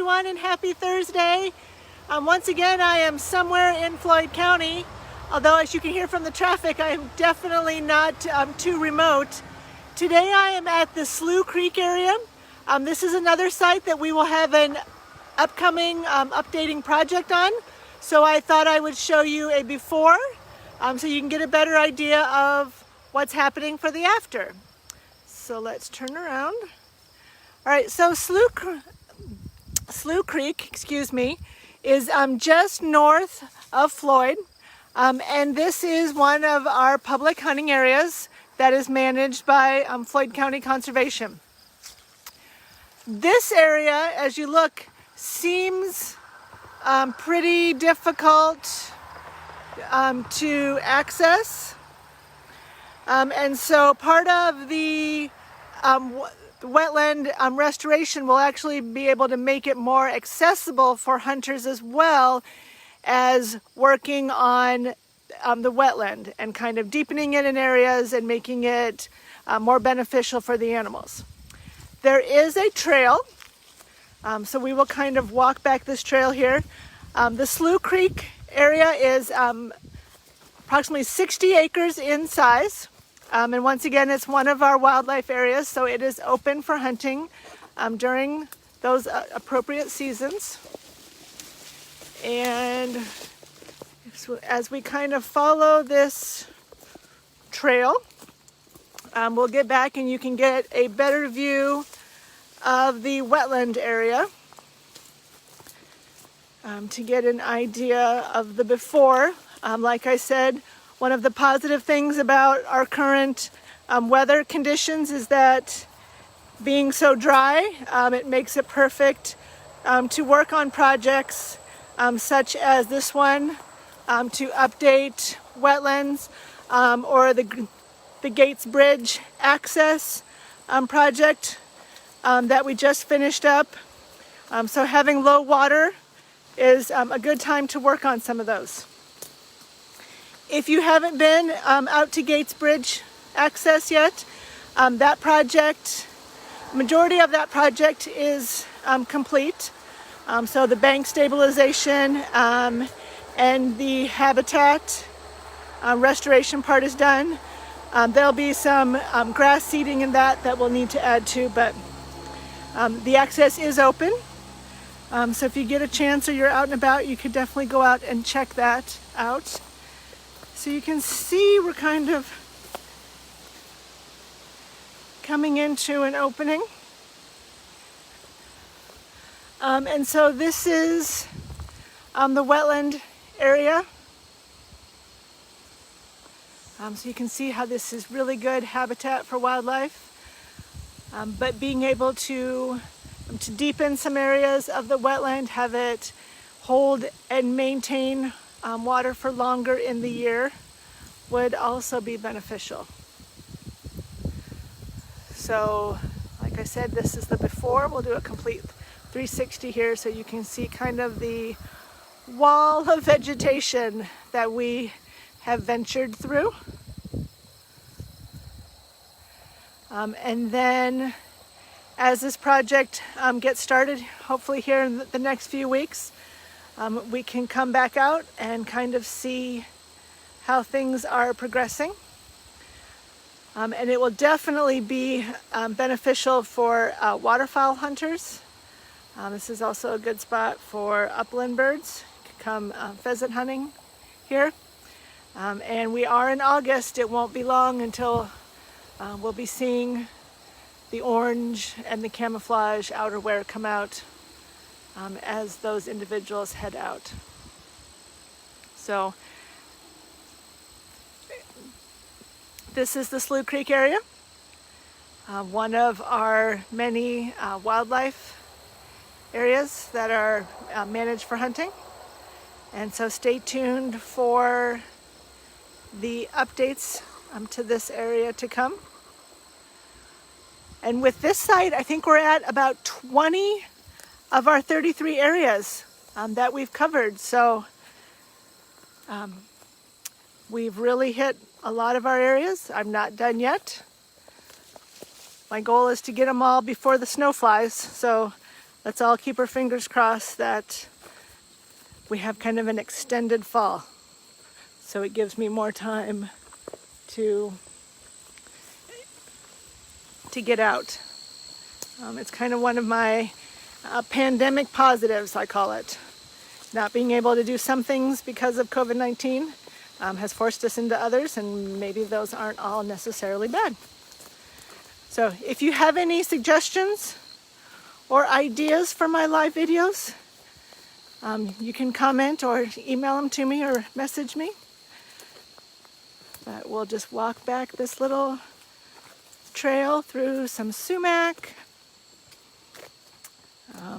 everyone, and happy Thursday. Once again, I am somewhere in Floyd County, although as you can hear from the traffic, I am definitely not too remote. Today I am at the Slough Creek area. This is another site that we will have an upcoming updating project on. So I thought I would show you a before so you can get a better idea of what's happening for the after. So let's turn around. All right, so Slough Creek, is just north of Floyd, and this is one of our public hunting areas that is managed by Floyd County Conservation. This area, as you look, seems pretty difficult to access, and so part of the wetland restoration will actually be able to make it more accessible for hunters, as well as working on the wetland and kind of deepening it in areas and making it more beneficial for the animals. There is a trail, so we will kind of walk back this trail here. The Slough Creek area is approximately 60 acres in size. And once again, it's one of our wildlife areas, so it is open for hunting during those appropriate seasons. And so as we kind of follow this trail, we'll get back and you can get a better view of the wetland area to get an idea of the before. Like I said, one of the positive things about our current weather conditions is that being so dry, it makes it perfect to work on projects such as this one, to update wetlands, or the Gates Bridge access project that we just finished up. So having low water is a good time to work on some of those. If you haven't been out to Gates Bridge access yet, that project, majority of that project is complete. So the bank stabilization and the habitat restoration part is done. There'll be some grass seeding in that we'll need to add to, but the access is open. So if you get a chance or you're out and about, you could definitely go out and check that out. So you can see we're kind of coming into an opening. And so this is the wetland area. So you can see how this is really good habitat for wildlife. But being able to deepen some areas of the wetland, have it hold and maintain water for longer in the year, would also be beneficial. So, like I said, this is the before. We'll do a complete 360 here so you can see kind of the wall of vegetation that we have ventured through. And then as this project gets started, hopefully here in the next few weeks, we can come back out and kind of see how things are progressing. And it will definitely be beneficial for waterfowl hunters. This is also a good spot for upland birds. You can come pheasant hunting here. And we are in August. It won't be long until we'll be seeing the orange and the camouflage outerwear come out as those individuals head out. So this is the Slough Creek area, one of our many wildlife areas that are managed for hunting. And so stay tuned for the updates to this area to come. And with this site, I think we're at about 20 of our 33 areas that we've covered. So we've really hit a lot of our areas. I'm not done yet. My goal is to get them all before the snow flies. So let's all keep our fingers crossed that we have kind of an extended fall. So it gives me more time to get out. It's kind of one of my pandemic positives, I call it. Not being able to do some things because of COVID-19 has forced us into others, and maybe those aren't all necessarily bad. So if you have any suggestions or ideas for my live videos, you can comment or email them to me or message me. But we'll just walk back this little trail through some sumac,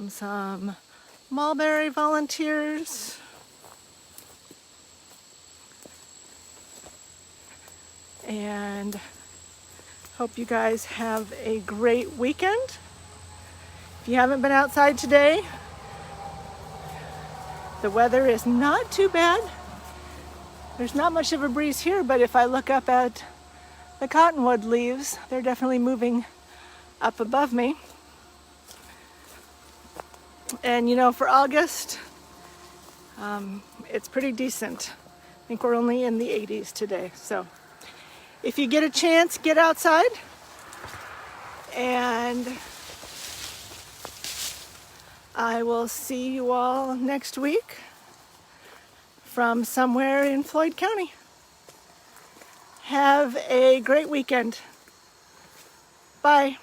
some mulberry volunteers, and hope you guys have a great weekend. If you haven't been outside today, the weather is not too bad. There's not much of a breeze here, but if I look up at the cottonwood leaves, they're definitely moving up above me. And you know, for August, it's pretty decent. I think we're only in the 80s today. So if you get a chance, get outside. And I will see you all next week from somewhere in Floyd County. Have a great weekend. Bye.